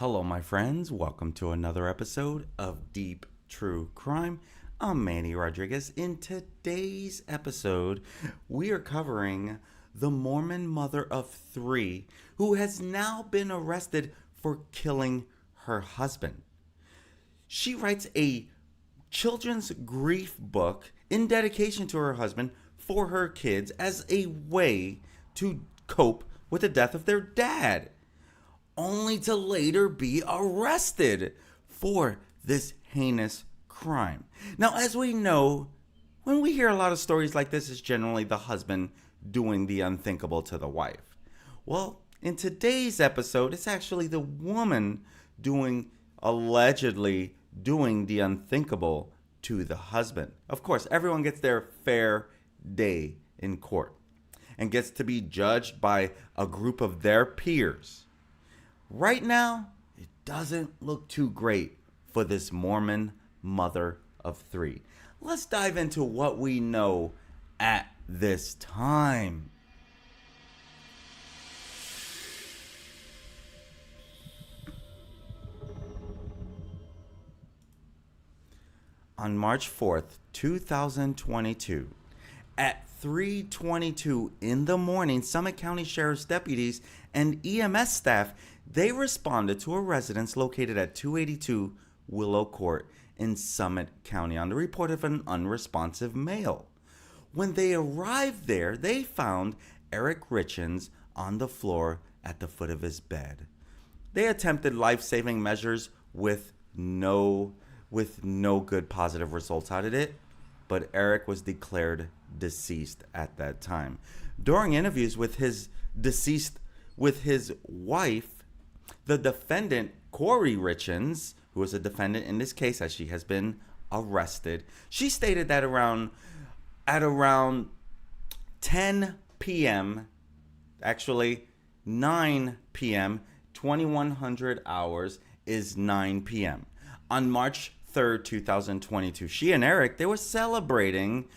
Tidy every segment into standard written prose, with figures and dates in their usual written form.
Hello, my friends. Welcome to another episode of Deep True Crime. I'm Manny Rodriguez. In today's episode, we are covering the Mormon mother of three who has now been arrested for killing her husband. She writes a children's grief book in dedication to her husband for her kids as a way to cope with the death of their dad, only to later be arrested for this heinous crime. Now, as we know, when we hear a lot of stories like this, it's generally the husband doing the unthinkable to the wife. Well, in today's episode, it's actually the woman allegedly doing the unthinkable to the husband. Of course, everyone gets their fair day in court and gets to be judged by a group of their peers. Right now, it doesn't look too great for this Mormon mother of three. Let's dive into what we know at this time. On March 4th, 2022, at 3:22 in the morning, Summit County Sheriff's deputies and EMS staff, they responded to a residence located at 282 Willow Court in Summit County on the report of an unresponsive male. When they arrived there, they found Kouri Richins on the floor at the foot of his bed. They attempted life-saving measures with no good positive results out of it, but Kouri was declared deceased at that time. During interviews with his wife, the defendant, Kouri Richins, who is a defendant in this case as she has been arrested, she stated that at around 10 p.m., actually 9 p.m., 2100 hours is 9 p.m. On March 3rd, 2022, she and Kouri, they were celebrating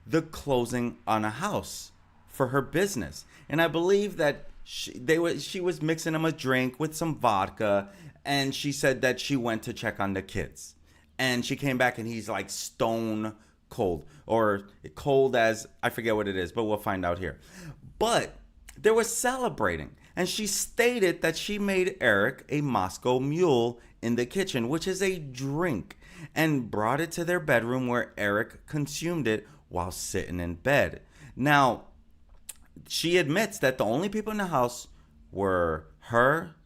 the closing on a house for her business. And I believe that she was mixing him a drink with some vodka, and she said that she went to check on the kids. And she came back and he's like stone cold, or cold as, I forget what it is, but we'll find out here. But they were celebrating, and she stated that she made Kouri a Moscow Mule in the kitchen, which is a drink, and brought it to their bedroom where Kouri consumed it while sitting in bed. Now, she admits that the only people in the house were her,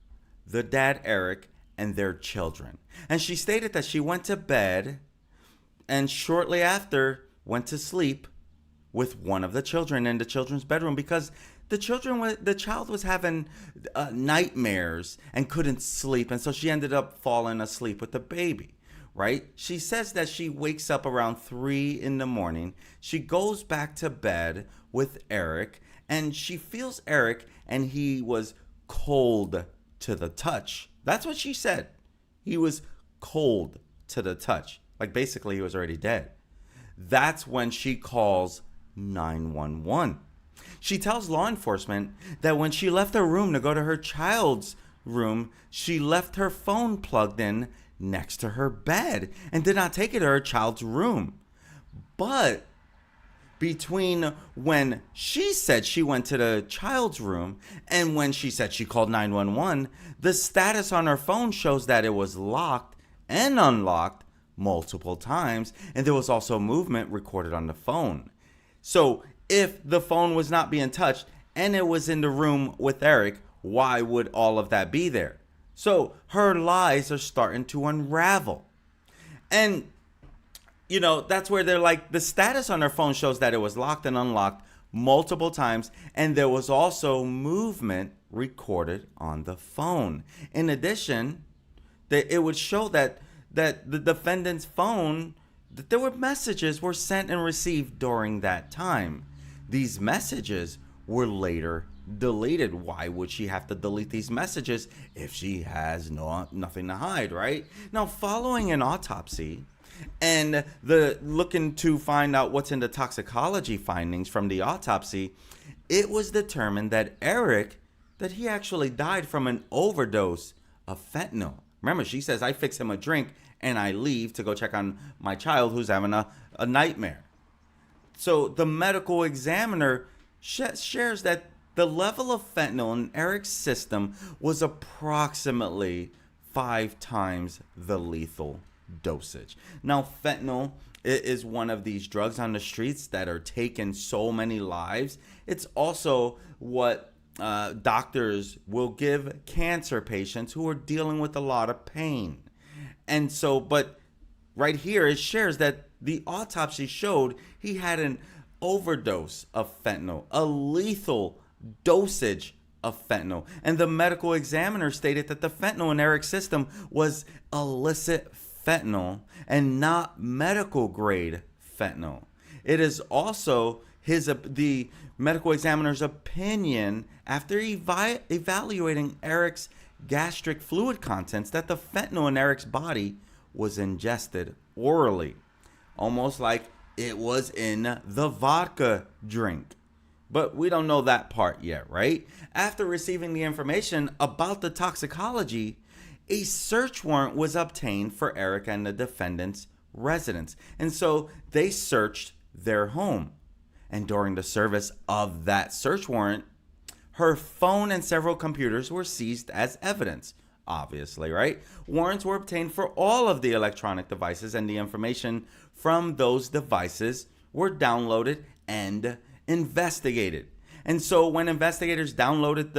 the dad Kouri, and their children. And she stated that she went to bed and shortly after went to sleep with one of the children in the children's bedroom because the child was having nightmares and couldn't sleep, and so she ended up falling asleep with the baby. Right? She says that she wakes up around 3 in the morning. She goes back to bed with Kouri, and she feels Kouri, and he was cold to the touch. That's what she said. He was cold to the touch. Like basically he was already dead. That's when she calls 911. She tells law enforcement that when she left her room to go to her child's room, she left her phone plugged in next to her bed and did not take it to her child's room. But between when she said she went to the child's room and when she said she called 911, the status on her phone shows that it was locked and unlocked multiple times, and there was also movement recorded on the phone. So if the phone was not being touched and it was in the room with Kouri, why would all of that be there? So her lies are starting to unravel. And, that's where they're like, the status on her phone shows that it was locked and unlocked multiple times. And there was also movement recorded on the phone. In addition, it would show that the defendant's phone, that there were messages were sent and received during that time. These messages were later deleted. Why would she have to delete these messages if she has nothing to hide, right? Now, following an autopsy and the looking to find out what's in the toxicology findings from the autopsy, it was determined that Kouri that he actually died from an overdose of fentanyl. Remember, she says, I fix him a drink and I leave to go check on my child who's having a nightmare. So the medical examiner shares that the level of fentanyl in Eric's system was approximately 5 times the lethal dosage. Now, fentanyl is one of these drugs on the streets that are taking so many lives. It's also what doctors will give cancer patients who are dealing with a lot of pain. And so, but right here it shares that the autopsy showed he had an overdose of fentanyl, a lethal dosage of fentanyl. And the medical examiner stated that the fentanyl in Eric's system was illicit fentanyl and not medical grade fentanyl. It is also the medical examiner's opinion after evaluating Eric's gastric fluid contents that the fentanyl in Eric's body was ingested orally, almost like it was in the vodka drink. But we don't know that part yet, right? After receiving the information about the toxicology, a search warrant was obtained for Eric and the defendant's residence. And so they searched their home. And during the service of that search warrant, her phone and several computers were seized as evidence. Obviously, right? Warrants were obtained for all of the electronic devices, and the information from those devices were downloaded and investigated. And so when investigators downloaded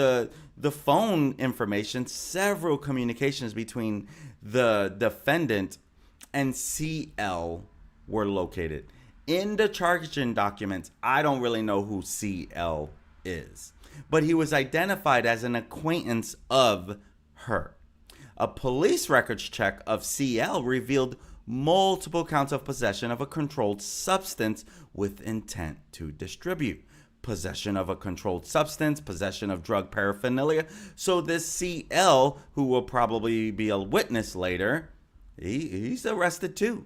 the phone information, several communications between the defendant and CL were located. In the charging documents, I don't really know who CL is, but he was identified as an acquaintance of her. A police records check of CL revealed multiple counts of possession of a controlled substance with intent to distribute. Possession of a controlled substance, possession of drug paraphernalia. So this CL, who will probably be a witness later, he's arrested too.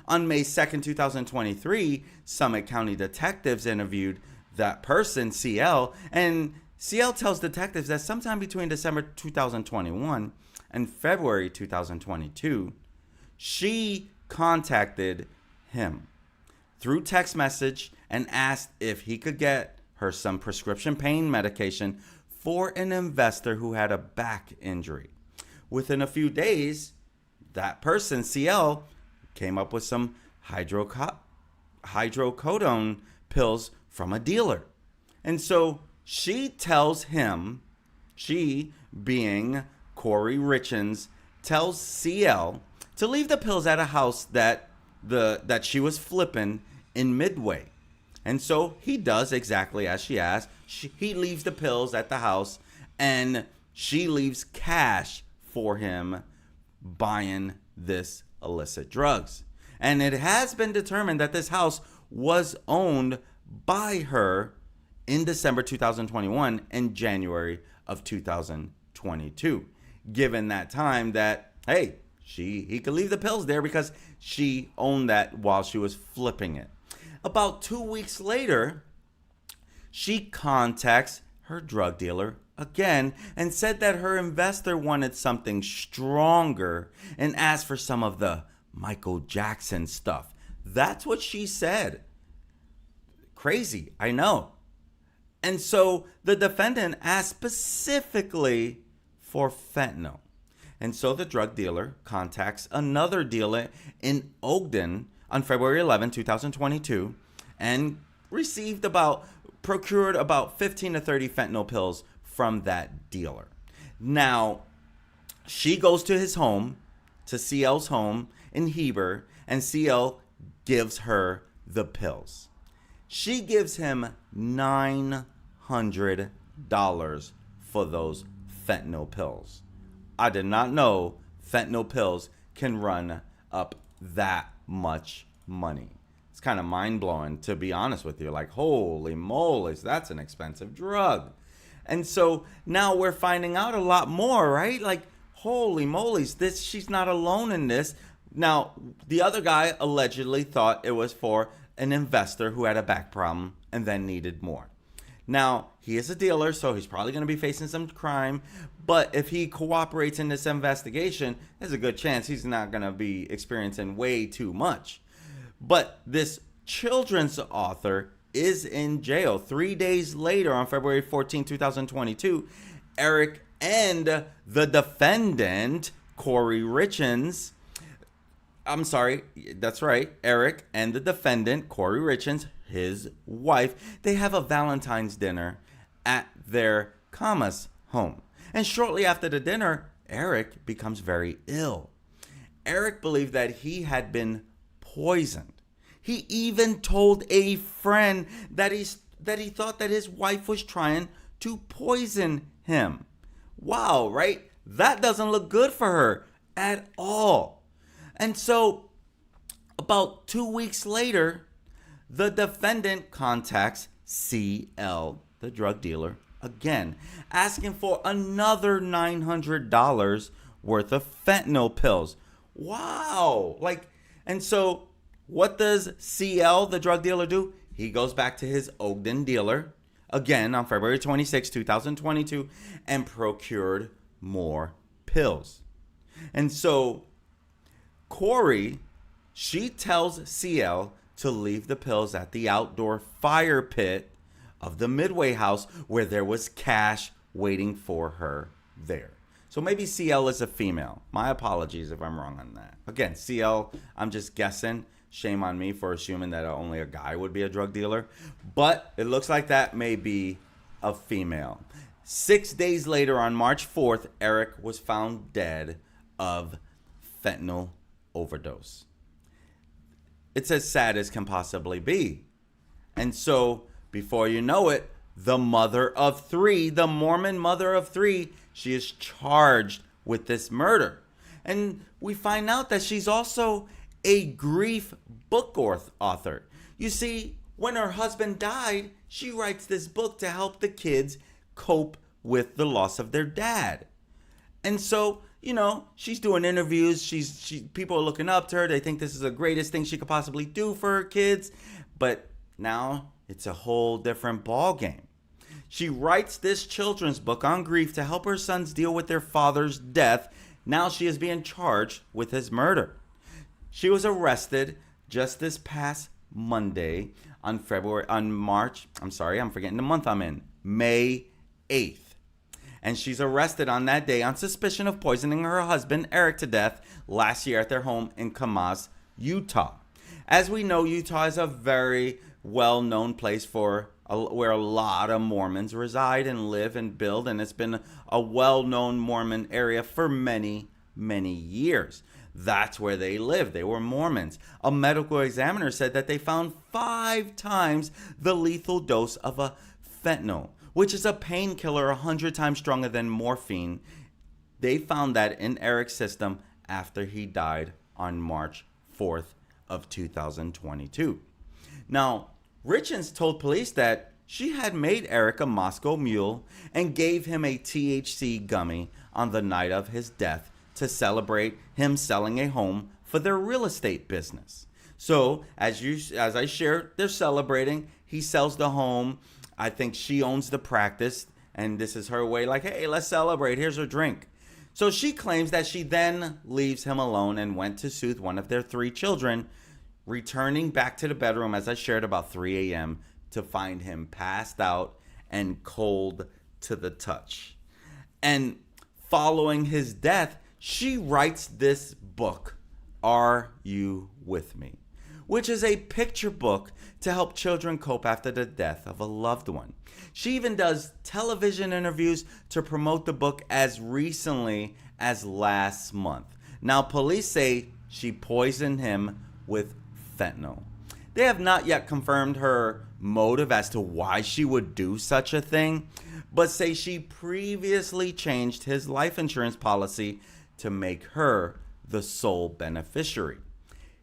On May 2nd, 2023, Summit County detectives interviewed that person, CL, and CL tells detectives that sometime between December 2021 and February 2022, she contacted him through text message and asked if he could get her some prescription pain medication for an investor who had a back injury. Within a few days, that person, CL, came up with some hydrocodone pills from a dealer. And so she tells him, she being Kouri Richins, tells CL to leave the pills at a house that she was flipping in Midway. And so he does exactly as she asked. He leaves the pills at the house, and she leaves cash for him buying this illicit drugs. And it has been determined that this house was owned by her in December 2021 and January of 2022. Given that time that, hey, he could leave the pills there because she owned that while she was flipping it. About 2 weeks later, she contacts her drug dealer again and said that her investor wanted something stronger and asked for some of the Michael Jackson stuff. That's what she said. Crazy, I know. And so the defendant asked specifically for fentanyl. And so the drug dealer contacts another dealer in Ogden on February 11, 2022, and procured about 15 to 30 fentanyl pills from that dealer. Now, she goes to his home, to CL's home in Heber, and CL gives her the pills. She gives him $900 for those fentanyl pills. I did not know fentanyl pills can run up that much money. It's kind of mind-blowing, to be honest with you. Like, holy moly, that's an expensive drug. And so now we're finding out a lot more, right? Like, holy moly, she's not alone in this. Now, the other guy allegedly thought it was for an investor who had a back problem and then needed more. Now, he is a dealer, so he's probably going to be facing some crime. But if he cooperates in this investigation, there's a good chance he's not going to be experiencing way too much. But this children's author is in jail. 3 days later, on February 14, 2022, Eric and the defendant, Kouri Richins, I'm sorry, that's right, Eric and the defendant, Kouri Richins, his wife, they have a Valentine's dinner at their Kama's home. And shortly after the dinner, Eric becomes very ill. Eric believed that he had been poisoned. He even told a friend that he thought that his wife was trying to poison him. Wow, right? That doesn't look good for her at all. And so, about 2 weeks later, the defendant contacts CL, the drug dealer, again, asking for another $900 worth of fentanyl pills. Wow. And so what does CL, the drug dealer, do? He goes back to his Ogden dealer, again on February 26, 2022, and procured more pills. And so Kouri, she tells CL to leave the pills at the outdoor fire pit of the Midway house where there was cash waiting for her there. So maybe CL is a female. My apologies if I'm wrong on that. Again, CL, I'm just guessing. Shame on me for assuming that only a guy would be a drug dealer. But it looks like that may be a female. 6 days later, on March 4th, Eric was found dead of fentanyl overdose. It's as sad as can possibly be. And so, before you know it, the mother of three, the Mormon mother of three, she is charged with this murder. And we find out that she's also a grief book author. You see, when her husband died, she writes this book to help the kids cope with the loss of their dad. And so, she's doing interviews. People are looking up to her. They think this is the greatest thing she could possibly do for her kids. But now it's a whole different ball game. She writes this children's book on grief to help her sons deal with their father's death. Now she is being charged with his murder. She was arrested just this past Monday I'm forgetting the month I'm in, May 8th. And she's arrested on that day on suspicion of poisoning her husband, Eric, to death last year at their home in Kamas, Utah. As we know, Utah is a very well-known place where a lot of Mormons reside and live and build, and it's been a well-known Mormon area for many, many years. That's where they lived. They were Mormons. A medical examiner said that they found 5 times the lethal dose of a fentanyl, which is a painkiller 100 times stronger than morphine. They found that in Eric's system after he died on March 4th of 2022. Now, Richins told police that she had made Eric a Moscow Mule and gave him a THC gummy on the night of his death to celebrate him selling a home for their real estate business. So, as I shared, they're celebrating. He sells the home. I think she owns the practice, and this is her way, like, hey, let's celebrate. Here's her drink. So she claims that she then leaves him alone and went to soothe one of their 3 children, returning back to the bedroom, as I shared, about 3 a.m. to find him passed out and cold to the touch. And following his death, she writes this book, Are You With Me?, which is a picture book to help children cope after the death of a loved one. She even does television interviews to promote the book as recently as last month. Now, police say she poisoned him with fentanyl. They have not yet confirmed her motive as to why she would do such a thing, but say she previously changed his life insurance policy to make her the sole beneficiary.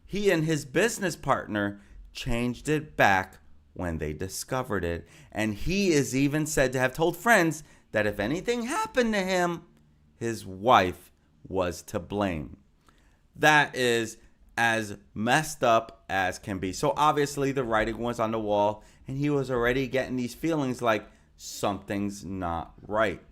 He and his business partner changed it back when they discovered it, and he is even said to have told friends that if anything happened to him, his wife was to blame. That is as messed up as can be. So obviously the writing was on the wall, and he was already getting these feelings like something's not right.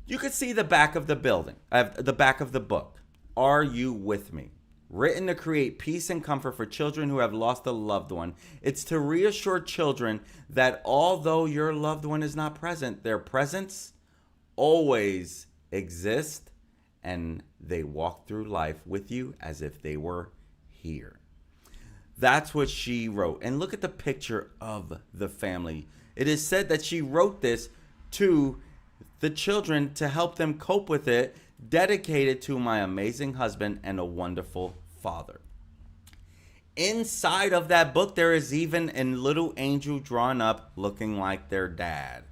You could see the back of the building, the back of the book. Are You With Me? Written to create peace and comfort for children who have lost a loved one. It's to reassure children that although your loved one is not present, their presence always exists, and they walk through life with you as if they were here. That's what she wrote. And look at the picture of the family. It is said that she wrote this to the children to help them cope with it, dedicated to my amazing husband and a wonderful father. Inside of that book, there is even a little angel drawn up looking like their dad.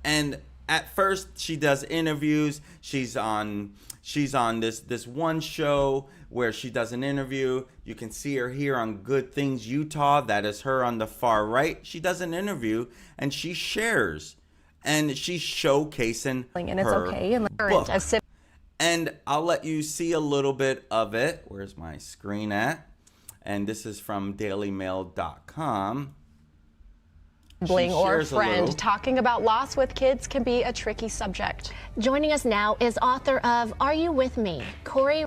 And at first, she does interviews. She's on this one show where she does an interview. You can see her here on Good Things Utah. That is her on the far right. She does an interview and she shares, and she's showcasing and it's her okay. book. And I'll let you see a little bit of it. Where's my screen at? And this is from dailymail.com. Sibling or friend. Talking about loss with kids can be a tricky subject. Joining us now is author of Are You With Me? Kouri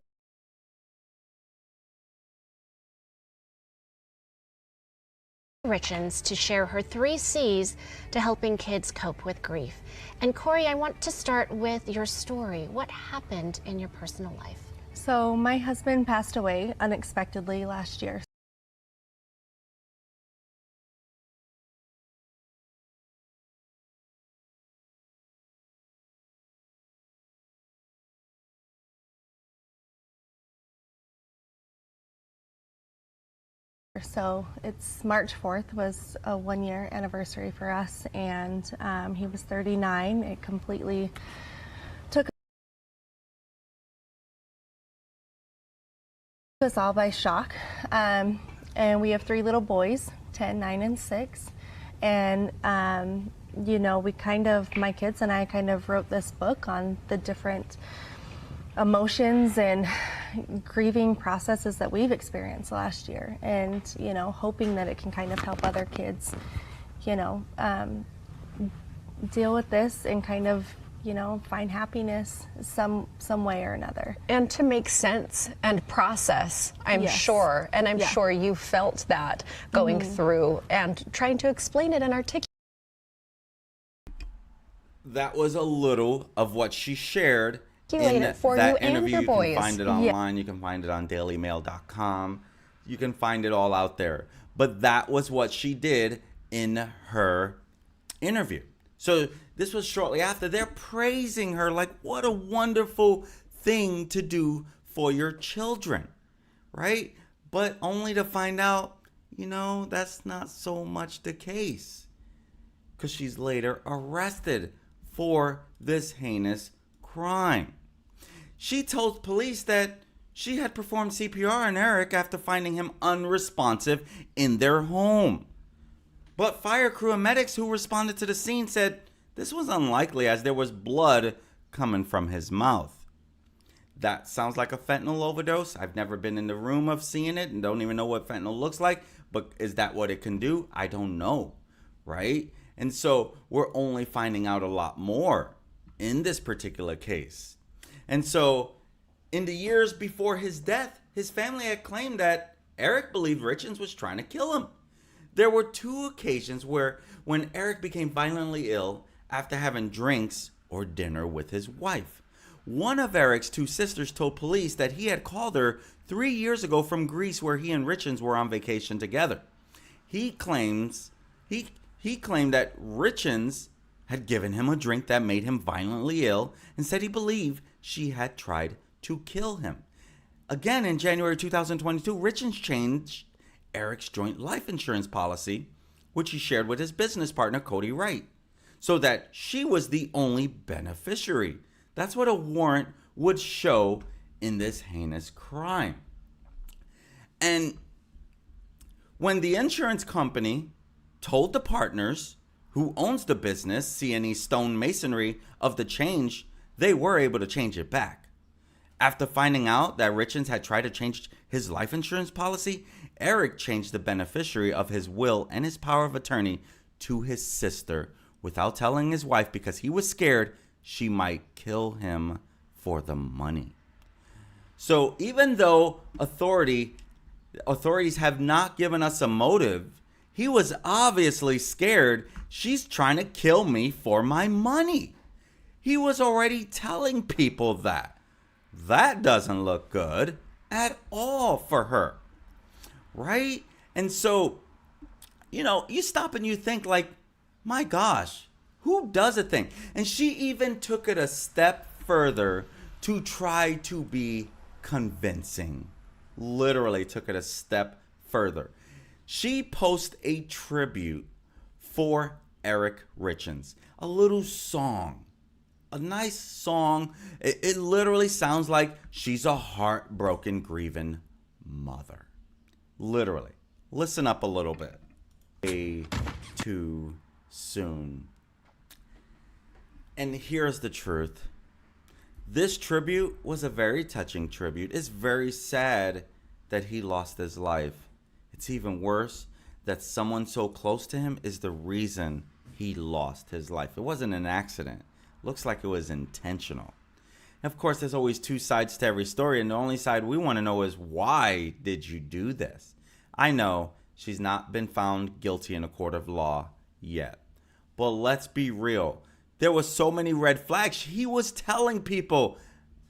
Richins to share her 3 C's to helping kids cope with grief. And Kouri, I want to start with your story. What happened in your personal life? So my husband passed away unexpectedly last year. So it's March 4th was a 1-year anniversary for us, and he was 39. It completely took us all by shock. And we have 3 little boys, 10, 9, and 6. And you know, my kids and I kind of wrote this book on the different emotions and grieving processes that we've experienced last year, and you know, hoping that it can kind of help other kids, you know, deal with this and kind of, you know, find happiness some way or another. And to make sense and process, I'm Yes. sure, and I'm sure you felt that going through and trying to explain it and articulate. That was a little of what she shared Articulate in it for that you and interview. your You boys. can find it online. You can find it on dailymail.com. You can find it all out there. But that was what she did in her interview. So this was shortly after. They're praising her like, what a wonderful thing to do for your children, right? But only to find out, you know, that's not so much the case, because she's later arrested for this heinous crime. She told police that she had performed CPR on Eric after finding him unresponsive in their home. But fire crew and medics who responded to the scene said this was unlikely, as there was blood coming from his mouth. That sounds like a fentanyl overdose. I've never been in the room of seeing it and don't even know what fentanyl looks like, but is that what it can do? I don't know, right? And so we're only finding out a lot more in this particular case. And so in the years before his death, his family had claimed that Eric believed Richins was trying to kill him. There were 2 occasions when Eric became violently ill after having drinks or dinner with his wife. One of Eric's 2 sisters told police that he had called her 3 years ago from Greece, where he and Richins were on vacation together. He claimed that Richins had given him a drink that made him violently ill, and said he believed she had tried to kill him. Again, in January 2022, Richins changed Eric's joint life insurance policy, which he shared with his business partner, Kouri Richins, so that she was the only beneficiary. That's what a warrant would show in this heinous crime. And when the insurance company told the partners who owns the business, C&E Stone Masonry, of the change, they were able to change it back. After finding out that Richins had tried to change his life insurance policy, Eric changed the beneficiary of his will and his power of attorney to his sister without telling his wife because he was scared she might kill him for the money. So even though authorities have not given us a motive, he was obviously scared she's trying to kill me for my money. He was already telling people that. That doesn't look good at all for her. Right? And so, you stop and you think like, my gosh, who does a thing? And she even took it a step further to try to be convincing. Literally took it a step further. She posted a tribute for Eric Richins. A little song. A nice song. It literally sounds like she's a heartbroken, grieving mother. Literally. Listen up a little bit. Way too soon. And here's the truth. This tribute was a very touching tribute. It's very sad that he lost his life. It's even worse that someone so close to him is the reason he lost his life. It wasn't an accident. Looks like it was intentional. And of course, there's always two sides to every story, and the only side we want to know is, why did you do this? I know she's not been found guilty in a court of law yet. But let's be real. There was so many red flags. He was telling people,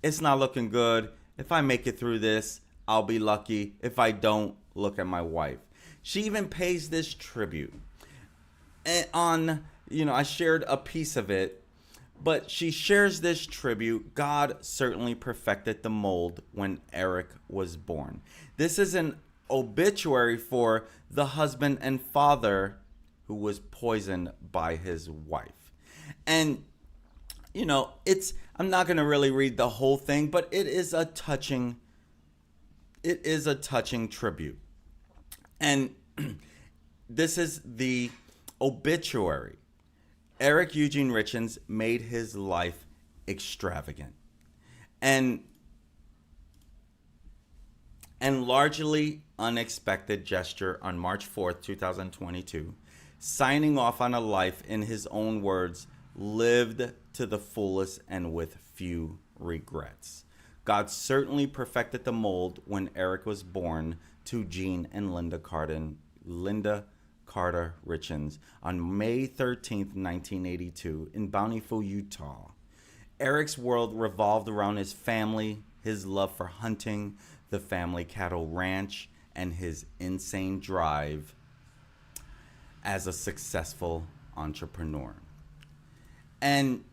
it's not looking good. If I make it through this, I'll be lucky. If I don't, look at my wife. She even pays this tribute. And I shared a piece of it, but she shares this tribute. God certainly perfected the mold when Eric was born. This is an obituary for the husband and father who was poisoned by his wife. And, I'm not going to really read the whole thing, but it is a touching tribute. And this is the obituary. Eric Eugene Richins made his life extravagant and largely unexpected gesture on March 4th, 2022, signing off on a life, in his own words, lived to the fullest and with few regrets. God certainly perfected the mold when Eric was born to Gene and Linda Carter Richins on May 13th, 1982 in Bountiful, Utah. Eric's world revolved around his family, his love for hunting, the family cattle ranch, and his insane drive as a successful entrepreneur. And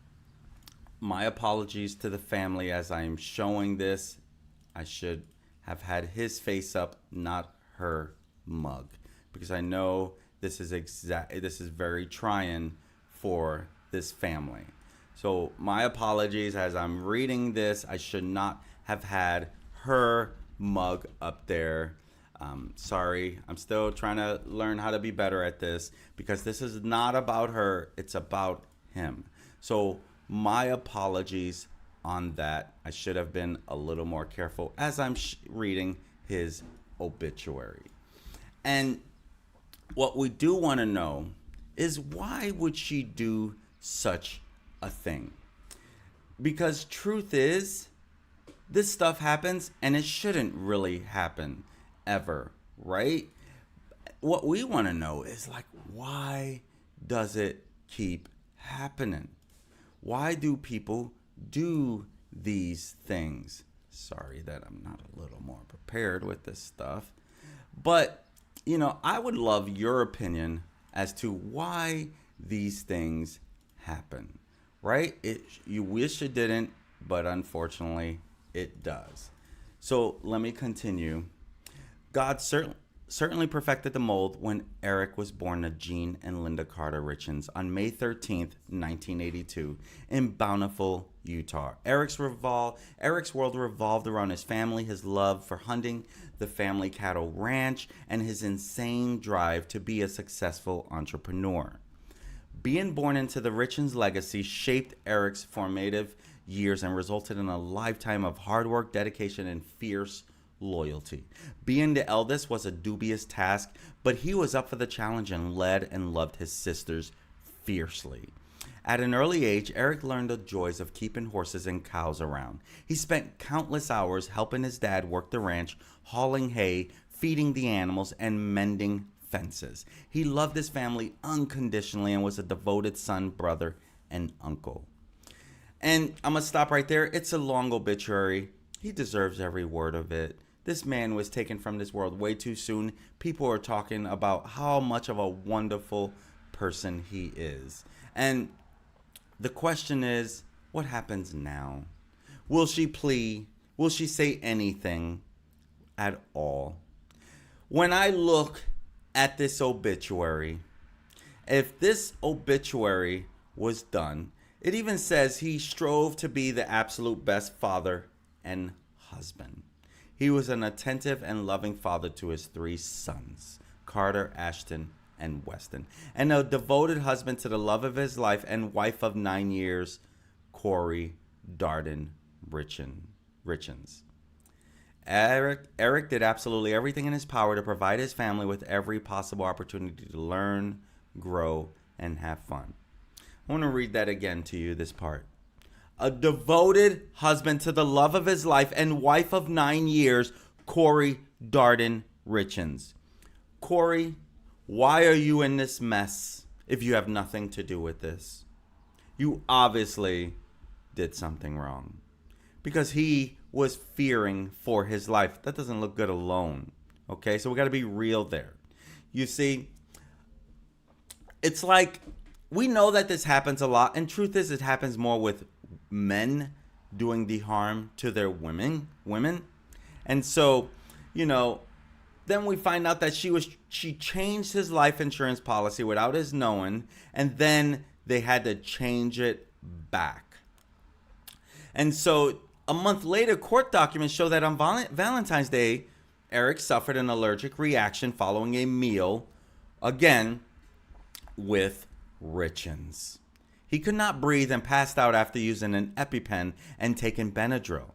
my apologies to the family as I am showing this. I should have had his face up, not her mug, because I know this is very trying for this family. So my apologies as I'm reading this. I should not have had her mug up there. Sorry, I'm still trying to learn how to be better at this, because this is not about her, it's about him. So my apologies on that. I should have been a little more careful as I'm reading his obituary. And what we do want to know is, why would she do such a thing? Because truth is, this stuff happens and it shouldn't really happen ever, right? What we want to know is, like, why does it keep happening? Why do people do these things? Sorry that I'm not a little more prepared with this stuff. But, I would love your opinion as to why these things happen, right? You wish it didn't, but unfortunately it does. So let me continue. God certainly perfected the mold when Eric was born to Gene and Linda Carter Richins on May 13th, 1982 in Bountiful, Utah. Eric's world revolved around his family, his love for hunting, the family cattle ranch, and his insane drive to be a successful entrepreneur. Being born into the Richins legacy shaped Eric's formative years and resulted in a lifetime of hard work, dedication, and fierce loyalty. Being the eldest was a dubious task, but he was up for the challenge and led and loved his sisters fiercely. At an early age, Eric learned the joys of keeping horses and cows around. He spent countless hours helping his dad work the ranch, hauling hay, feeding the animals, and mending fences. He loved his family unconditionally and was a devoted son, brother, and uncle. And I'm going to stop right there. It's a long obituary. He deserves every word of it. This man was taken from this world way too soon. People are talking about how much of a wonderful person he is. And the question is, what happens now? Will she plea? Will she say anything at all? When I look at this obituary, if this obituary was done, it even says he strove to be the absolute best father and husband. He was an attentive and loving father to his 3 sons, Carter, Ashton, and Weston, and a devoted husband to the love of his life and wife of 9 years, Kouri Richins. Eric did absolutely everything in his power to provide his family with every possible opportunity to learn, grow, and have fun. I want to read that again to you, this part. A devoted husband to the love of his life and wife of 9 years, Kouri Richins. Kouri, why are you in this mess if you have nothing to do with this? You obviously did something wrong. Because he was fearing for his life. That doesn't look good alone. Okay, so we got to be real there. You see, it's like, we know that this happens a lot, and truth is, it happens more with men doing the harm to their women. And so, then we find out that she changed his life insurance policy without his knowing, and then they had to change it back. And so a month later, court documents show that on Valentine's Day, Eric suffered an allergic reaction following a meal, again, with Richins. He could not breathe and passed out after using an EpiPen and taking Benadryl.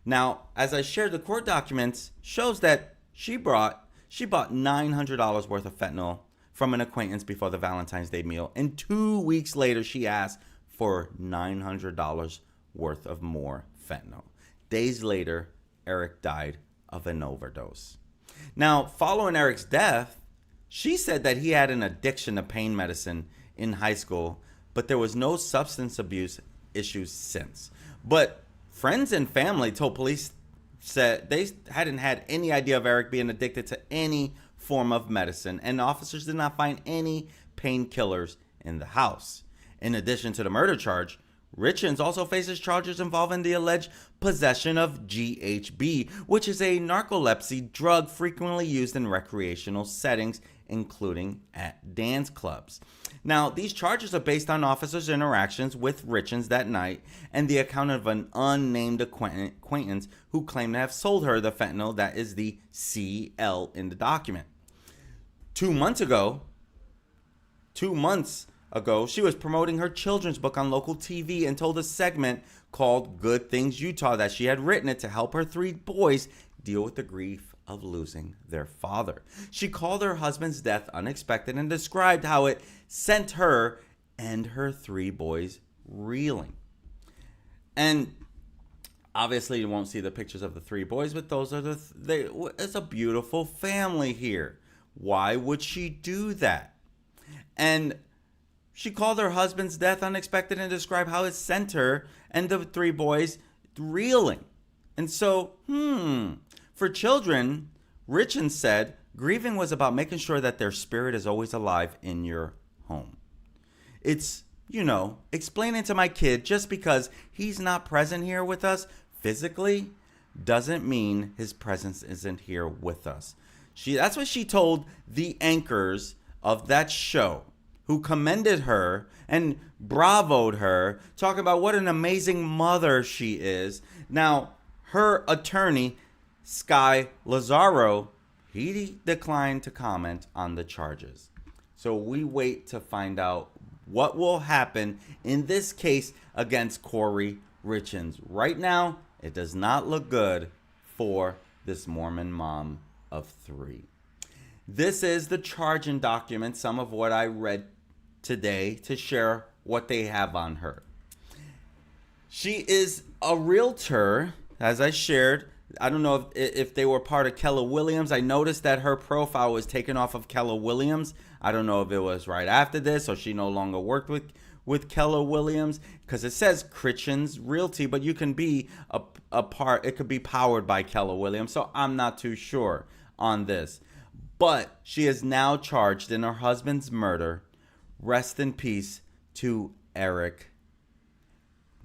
Now, as I shared, the court documents shows that she bought $900 worth of fentanyl from an acquaintance before the Valentine's Day meal, and 2 weeks later, she asked for $900 worth of more fentanyl. Days later, Eric died of an overdose. Now, following Eric's death, she said that he had an addiction to pain medicine in high school, but there was no substance abuse issues since. But friends and family told police said they hadn't had any idea of Eric being addicted to any form of medicine, and officers did not find any painkillers in the house. In addition to the murder charge, Richins also faces charges involving the alleged possession of GHB, which is a narcolepsy drug frequently used in recreational settings, including at dance clubs. Now, these charges are based on officers' interactions with Richins that night and the account of an unnamed acquaintance who claimed to have sold her the fentanyl that is the CL in the document. 2 months ago, she was promoting her children's book on local TV and told a segment called Good Things Utah that she had written it to help her 3 boys deal with the grief of losing their father. She called her husband's death unexpected and described how it sent her and her 3 boys reeling. And obviously you won't see the pictures of the 3 boys, but those are it's a beautiful family here. Why would she do that? And she called her husband's death unexpected and described how it sent her and the 3 boys reeling. And so, for children, Richins said, grieving was about making sure that their spirit is always alive in your home. It's, explaining to my kid just because he's not present here with us physically doesn't mean his presence isn't here with us. That's what she told the anchors of that show, who commended her and bravoed her, talking about what an amazing mother she is. Now, her attorney, Sky Lazaro, he declined to comment on the charges. So we wait to find out what will happen in this case against Kouri Richins. Right now, it does not look good for this Mormon mom of 3. This is the charging document, some of what I read today to share what they have on her. She is a realtor, as I shared. I don't know if they were part of Keller Williams. I noticed that her profile was taken off of Keller Williams. I don't know if it was right after this or she no longer worked with Keller Williams, because it says Richins Realty, but you can be a part. It could be powered by Keller Williams, so I'm not too sure on this. But she is now charged in her husband's murder. Rest in peace to Eric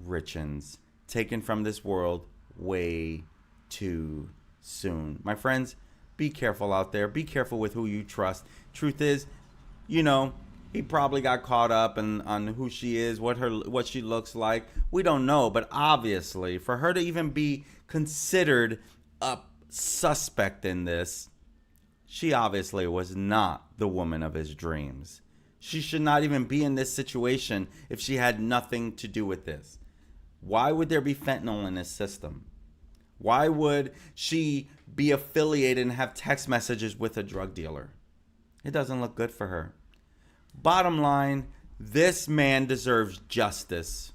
Richins, taken from this world way too soon. My friends, be careful out there. Be careful with who you trust. Truth is, he probably got caught up on who she is, what she looks like. We don't know, but obviously, for her to even be considered a suspect in this, she obviously was not the woman of his dreams. She should not even be in this situation if she had nothing to do with this. Why would there be fentanyl in his system? Why would she be affiliated and have text messages with a drug dealer? It doesn't look good for her. Bottom line, this man deserves justice.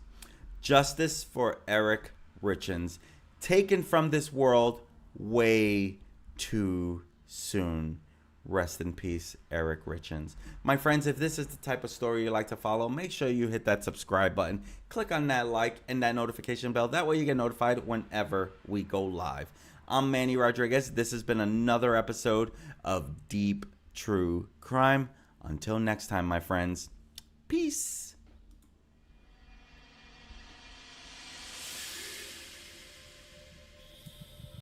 Justice for Eric Richins, taken from this world way too soon. Rest in peace, Eric Richins. My friends, if this is the type of story you like to follow, make sure you hit that subscribe button. Click on that like and that notification bell. That way you get notified whenever we go live. I'm Manny Rodriguez. This has been another episode of Deep True Crime. Until next time, my friends, peace.